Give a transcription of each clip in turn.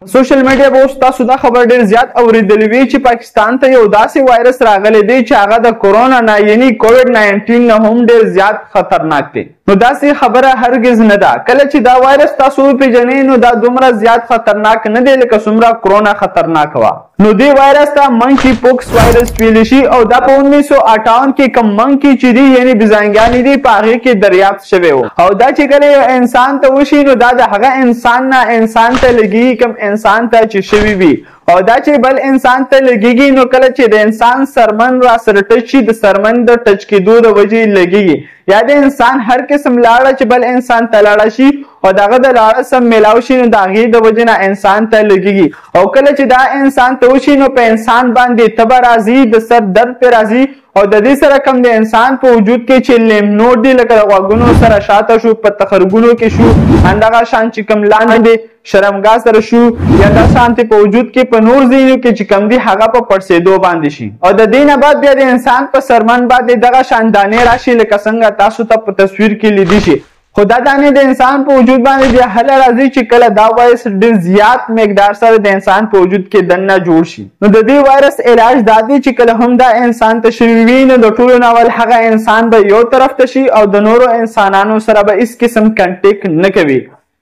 سوشل میډیا به اوس تاسو دا خبر ډیر زیات اوریدلی وی چې پاکستان ته یو داسې وایرس راغلی دی چې هغه د کورونا نه یعنی کووډ 19 نه هم ډیر زیات خطرناک دی. نو داسې خبره هرگز نه ده. کله چې دا وایرس تاسو وپېژنئ نو دا دومره زیات خطرناک نه دی لکه څومره کورونا خطرناک وه. نو دې وایرس ته منکی پوکس وایرس ویلی شي او دا په 1958 کې کم منکی چې دي یعنی بزنګانې دي په هغې کې دریافت شوی و او دا چې کله یو انسان ته وشي نو دا د هغه انسان نه انسان ته لګېږي کم انسان ته چې شوي وي او دا چې بل انسان ته لګېږي نو کله چې د انسان سرمن را سره ټچ شي د سرمن د ټچ کېدو د وجې لګېږي یا د انسان هر قسم لاړه چې بل انسان ته لاړه شي او دغه د لاړه سم میلاو شي نو د هغې د وجې نه انسان ته لګېږي او کله چې دا انسان ته وشي نو په انسان باندې تبه راځي د سر درد پرې راځي او د دې سره کم د انسان په وجود کې چې لیمنوډ دي لکه د غوږونو سره شاته شو په تخرګونو کې شو همدغه شان چې کم لاندې دی شرمګاه سره شو یا دا شانتې په وجود کې په نور ځایونو کې چې کم دي هغه په پړسېدو باندې شي او د دې نه بعد بیا د انسان په سرمن باندې دغه شان دانې راشي لکه څنګه تاسو ته په تصویر کې لیدی شي خو دا دانې د انسان په وجود باندې بیا هله راځي چې کله دا وایرس ډېر زیات مقدار سره د انسان په وجود کې دننه جوړ شي نو د دې وایرس علاج دا دی چې کله هم دا انسان ته شوي وي نو د ټولو نه اول هغه انسان به یو طرف ته شي او د نورو انسانانو سره به هیڅ قسم کنټیکټ نه کوي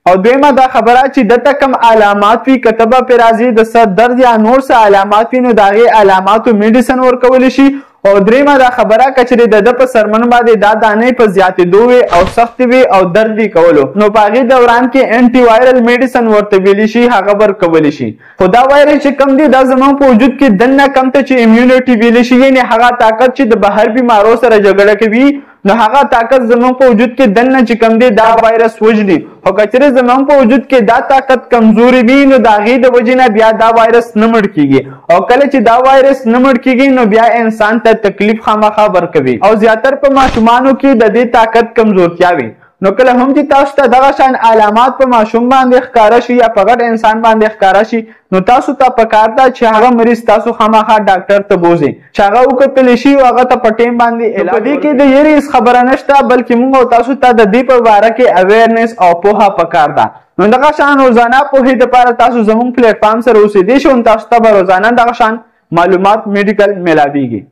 او دویمه دا خبره چې دته کم علامات وي که تبه پرې راځي د سر درد یا نور څه علامات وي نو د هغې علاماتو میډیسن ورکولی شي او دریمه دا خبره که چېرې د ده په سرمن باندې دا دانې په زیاتېدو وي او سختې وي او درد یې کولو نو په هغې دوران کې انټي وایرل میډیسن ورته ویلی شي هغه ورکولی شي خو دا وایرس چې کم دی دا زموږ په وجود کې دننه کم ته چې امیونټي ویلی شي یعنې هغه طاقت چې د بهر بیمارو سره جګړه کوي نو هغه طاقت زموږ په وجود کې دننه چې کم دی دا وایرس وژني خو که چېرې زموږ په وجود کې دا طاقت کمزوري وي نو د هغې د وجې نه بیا دا وایرس نه مړ کېږي او کله چې دا وایرس نه مړ کېږي نو بیا انسان ته تکلیف خامخا ورکوي او زیاتر په ماشومانو کې د دې طاقت کمزورتیا وي نو کله هم چې تاسو ته دغه شان علامات په ماشوم باندې ښکاره شي یا په غټ انسان باندې ښکاره شي نو تاسو ته پکار ده چې هغه مریض تاسو خامخا ډاکټر ته بوځئ چې هغه وکتلی شي او هغه ته په ټیم باندې په دې کې د یېرې هېڅ خبره نشته بلکې موږ او تاسو ته د دې په باره کې اویرنس او پوهه پکار ده نو دغه شان روزانه پوهې دپاره تاسو زموږ پلیټفارم سره اوسېدی شئ تاسو ته به روزانه دغه شان معلومات میډیکل میلاویږي